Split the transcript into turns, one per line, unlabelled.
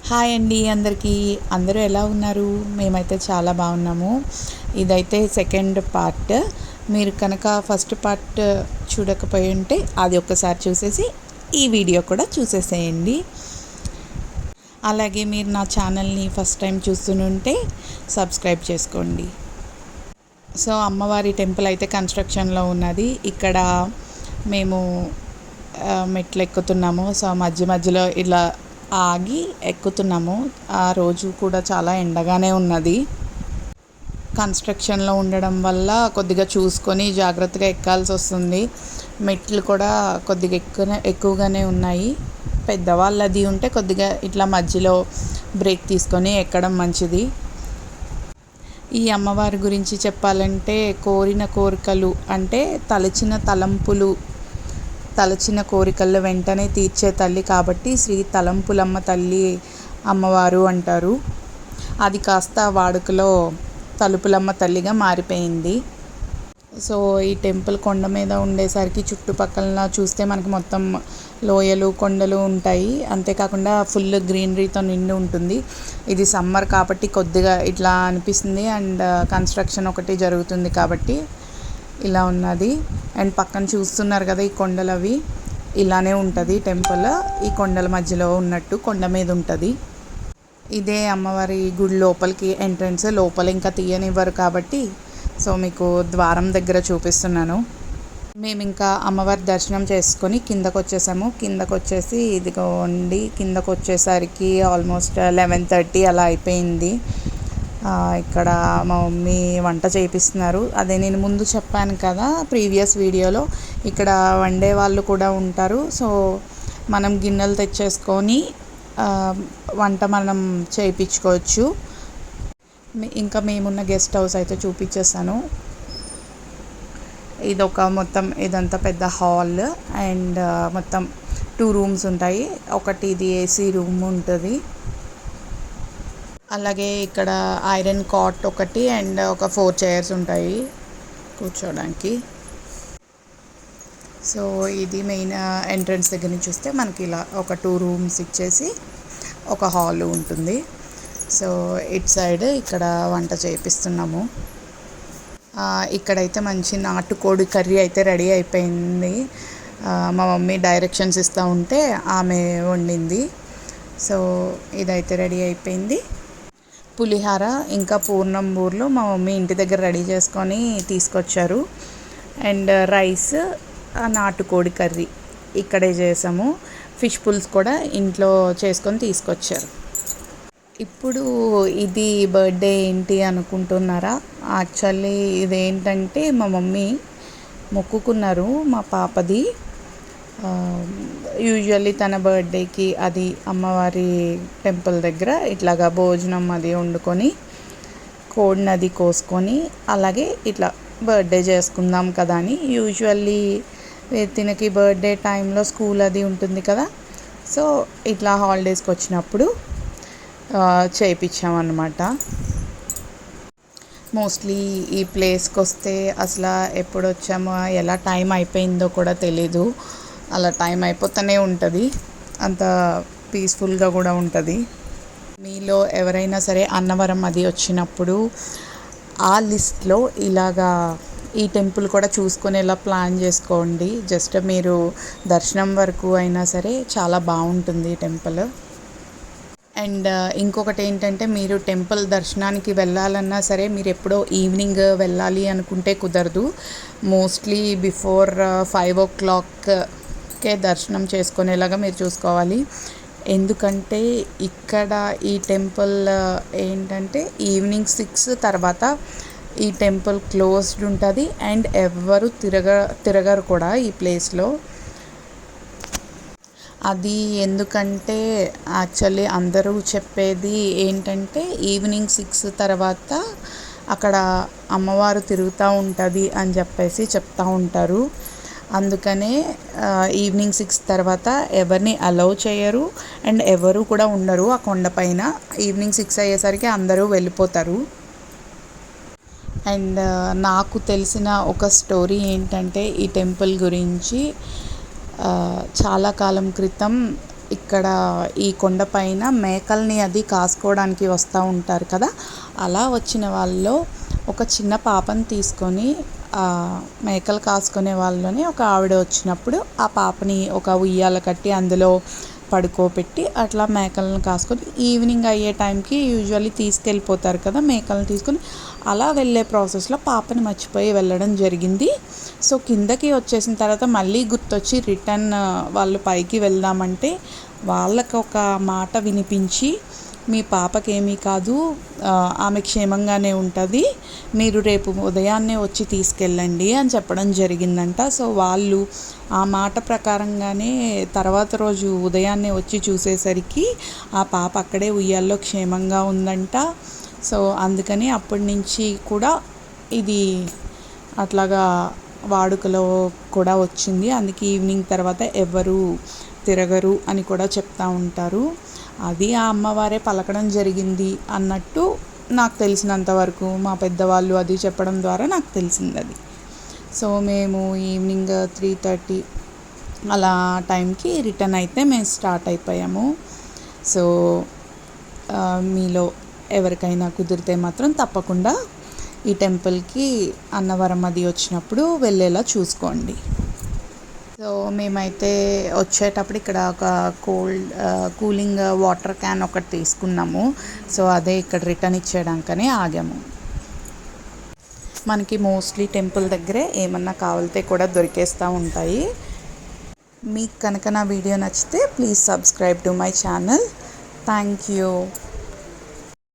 Hi అండి అందరికీ. అందరూ ఎలా ఉన్నారు? మేమైతే చాలా బాగున్నాము. ఇదైతే సెకండ్ పార్ట్. మీరు కనుక ఫస్ట్ పార్ట్ చూడకపోయి ఉంటే అది ఒక్కసారి చూసేసి ఈ వీడియో కూడా చూసేసేయండి. అలాగే మీరు నా ఛానల్ని ఫస్ట్ టైం చూస్తుంటే సబ్స్క్రైబ్ చేసుకోండి. సో అమ్మవారి టెంపుల్ అయితే కన్స్ట్రక్షన్లో ఉన్నది. ఇక్కడ మేము మెట్లు ఎక్కుతున్నాము. సో మధ్య మధ్యలో ఇలా ఆగి ఎక్కుతున్నాము. ఆ రోజు కూడా చాలా ఎండగానే ఉన్నది. కన్స్ట్రక్షన్లో ఉండడం వల్ల కొద్దిగా చూసుకొని జాగ్రత్తగా ఎక్కాల్సి వస్తుంది. మెట్లు కూడా కొద్దిగా ఎక్కువగానే ఉన్నాయి. పెద్దవాళ్ళది ఉంటే కొద్దిగా ఇట్లా మధ్యలో బ్రేక్ తీసుకొని ఎక్కడం మంచిది. ఈ అమ్మవారి గురించి చెప్పాలంటే కోరిన కోరికలు అంటే తలచిన కోరికలు వెంటనే తీర్చే తల్లి కాబట్టి శ్రీ తలంపులమ్మ తల్లి అమ్మవారు అంటారు. అది కాస్త వాడుకలో తలుపులమ్మ తల్లిగా మారిపోయింది. సో ఈ టెంపుల్ కొండ మీద ఉండేసరికి చుట్టుపక్కల చూస్తే మనకి మొత్తం లోయలు కొండలు ఉంటాయి. అంతేకాకుండా ఫుల్ గ్రీనరీతో నిండి ఉంటుంది. ఇది సమ్మర్ కాబట్టి కొద్దిగా ఇట్లా అనిపిస్తుంది. అండ్ కన్స్ట్రక్షన్ ఒకటి జరుగుతుంది కాబట్టి ఇలా ఉన్నది. అండ్ పక్కన చూస్తున్నారు కదా ఈ కొండలు, అవి ఇలానే ఉంటుంది టెంపుల్. ఈ కొండల మధ్యలో ఉన్నట్టు కొండ మీద ఉంటుంది. ఇదే అమ్మవారి గుడి లోపలికి ఎంట్రన్స్. లోపల ఇంకా తీయనివ్వరు కాబట్టి సో మీకు ద్వారం దగ్గర చూపిస్తున్నాను. మేము ఇంకా అమ్మవారి దర్శనం చేసుకొని కిందకు వచ్చేసాము. కిందకు వచ్చేసి ఇదిగోండి, కిందకు వచ్చేసరికి ఆల్మోస్ట్ 11:30 అలా అయిపోయింది. ఇక్కడ మా మమ్మీ వంట చేపిస్తున్నారు. అదే నేను ముందు చెప్పాను కదా ప్రీవియస్ వీడియోలో, ఇక్కడ వండే వాళ్ళు కూడా ఉంటారు. సో మనం గిన్నెలు తెచ్చేసుకొని వంట మనం చేయించుకోవచ్చు. ఇంకా మేమున్న గెస్ట్ హౌస్ అయితే చూపించేస్తాను. ఇదంతా పెద్ద హాల్. అండ్ మొత్తం 2 రూమ్స్ ఉంటాయి. ఒకటి ఇది ఏసీ రూమ్ ఉంటుంది. అలాగే ఇక్కడ ఐరన్ కాట్ ఒకటి అండ్ ఒక 4 చైర్స్ ఉంటాయి కూర్చోడానికి. సో ఇది మెయిన్ ఎంట్రన్స్ దగ్గర నుంచి చూస్తే మనకి ఇలా ఒక 2 రూమ్స్ ఇచ్చేసి ఒక హాల్ ఉంటుంది. సో ఇటు సైడ్ ఇక్కడ వంట చేపిస్తున్నాము. ఇక్కడైతే మంచి నాటుకోడి కర్రీ అయితే రెడీ అయిపోయింది. మా మమ్మీ డైరెక్షన్స్ ఇస్తూ ఉంటే ఆమె వండింది. సో ఇదైతే రెడీ అయిపోయింది. పులిహార ఇంకా పూర్ణం బూర్లు మా మమ్మీ ఇంటి దగ్గర రెడీ చేసుకొని తీసుకొచ్చారు. అండ్ రైస్, నాటుకోడి కర్రీ ఇక్కడే చేసాము. ఫిష్ పుల్స్ కూడా ఇంట్లో చేసుకొని తీసుకొచ్చారు. ఇప్పుడు ఇది బర్త్డే ఏంటి అనుకుంటున్నారా? యాక్చువల్లీ ఇదేంటంటే మా మమ్మీ మొక్కుకున్నారు మా పాపది. యూజువల్లీ తన బర్త్డేకి అది అమ్మవారి టెంపుల్ దగ్గర ఇట్లాగా భోజనం అది వండుకొని కోడిని అది కోసుకొని అలాగే ఇట్లా బర్త్డే చేసుకుందాం కదా అని. యూజువల్లీ తినకి బర్త్డే టైంలో స్కూల్ అది ఉంటుంది కదా. సో ఇట్లా హాలిడేస్కి వచ్చినప్పుడు చేయించామన్నమాట. మోస్ట్లీ ఈ ప్లేస్కి వస్తే అసలు ఎప్పుడు వచ్చామో ఎలా టైం అయిపోయిందో కూడా తెలీదు. అలా టైం అయిపోతూనే ఉంటుంది. అంత పీస్ఫుల్గా కూడా ఉంటుంది. మీలో ఎవరైనా సరే అన్నవరం అది వచ్చినప్పుడు ఆ లిస్ట్లో ఇలాగా ఈ టెంపుల్ కూడా చూసుకునేలా ప్లాన్ చేసుకోండి. జస్ట్ మీరు దర్శనం వరకు అయినా సరే చాలా బాగుంటుంది ఈ టెంపుల్. అండ్ ఇంకొకటి ఏంటంటే మీరు టెంపుల్ దర్శనానికి వెళ్ళాలన్నా సరే మీరు ఎప్పుడో ఈవినింగ్ వెళ్ళాలి అనుకుంటే కుదరదు. మోస్ట్లీ బిఫోర్ 5 o'clockకే దర్శనం చేసుకునేలాగా మీరు చూసుకోవాలి. ఎందుకంటే ఇక్కడ ఈ టెంపుల్ ఏంటంటే ఈవినింగ్ 6 తర్వాత ఈ టెంపుల్ క్లోజ్డ్ ఉంటుంది. అండ్ ఎవ్వరు తిరగరు కూడా ఈ ప్లేస్లో. అది ఎందుకంటే యాక్చువల్లీ అందరూ చెప్పేది ఏంటంటే ఈవినింగ్ 6 తర్వాత అక్కడ అమ్మవారు తిరుగుతూ ఉంటుంది అని చెప్పేసి చెప్తూ ఉంటారు. అందుకనే ఈవినింగ్ 6 తర్వాత ఎవరిని అలౌ చేయరు. అండ్ ఎవరు కూడా ఉండరు ఆ కొండపైన. ఈవినింగ్ 6 అయ్యేసరికి అందరూ వెళ్ళిపోతారు. అండ్ నాకు తెలిసిన ఒక స్టోరీ ఏంటంటే ఈ టెంపుల్ గురించి, చాలా కాలం క్రితం ఇక్కడ ఈ కొండపైన మేకల్ని అది కాసుకోవడానికి వస్తూ ఉంటారు కదా, అలా వచ్చిన వాళ్ళలో ఒక చిన్న పాపని తీసుకొని మేకలు కాసుకునే వాళ్ళని ఒక ఆవిడ వచ్చినప్పుడు ఆ పాపని ఒక ఉయ్యాల కట్టి అందులో పడుకోబెట్టి అట్లా మేకలను కాసుకొని ఈవినింగ్ అయ్యే టైంకి యూజువల్లీ తీసుకెళ్ళిపోతారు కదా మేకలను తీసుకొని. అలా వెళ్ళే ప్రాసెస్లో పాపని మర్చిపోయి వెళ్ళడం జరిగింది. సో కిందకి వచ్చేసిన తర్వాత మళ్ళీ గుర్తొచ్చి రిటర్న్ వాళ్ళు పైకి వెళ్దామంటే వాళ్ళకి ఒక మాట వినిపించి, మీ పాపకేమీ కాదు, ఆమె క్షేమంగానే ఉంటుంది, మీరు రేపు ఉదయాన్నే వచ్చి తీసుకెళ్ళండి అని చెప్పడం జరిగిందంట. సో వాళ్ళు ఆ మాట ప్రకారంగానే తర్వాత రోజు ఉదయాన్నే వచ్చి చూసేసరికి ఆ పాప అక్కడే ఉయ్యాల్లో క్షేమంగా ఉందంట. సో అందుకని అప్పటి నుంచి కూడా ఇది అట్లాగా వాడుకలో కూడా వచ్చింది. అందుకే ఈవినింగ్ తర్వాత ఎవరు తిరగరు అని కూడా చెప్తూ ఉంటారు. అది ఆ అమ్మవారే పలకడం జరిగింది అన్నట్టు నాకు తెలిసినంత వరకు మా పెద్దవాళ్ళు అది చెప్పడం ద్వారా నాకు తెలిసింది అది. సో మేము ఈవినింగ్ 3:30 అలా టైంకి రిటర్న్ అయితే మేము స్టార్ట్ అయిపోయాము. సో మీలో ఎవరికైనా కుదిరితే మాత్రం తప్పకుండా ఈ టెంపుల్కి అన్నవరం అది వచ్చినప్పుడు వెళ్ళేలా చూసుకోండి. సో మేమైతే వచ్చేటప్పుడు ఇక్కడ ఒక కూలింగ్ వాటర్ క్యాన్ ఒకటి తీసుకున్నాము. సో అదే ఇక్కడ రిటర్న్ ఇచ్చేయడానికని ఆగాము. మనకి మోస్ట్లీ టెంపుల్ దగ్గరే ఏమన్నా కావాలితే కూడా దొరికేస్తూ ఉంటాయి. మీకు కనుక నా వీడియో నచ్చితే please subscribe to my channel. Thank you.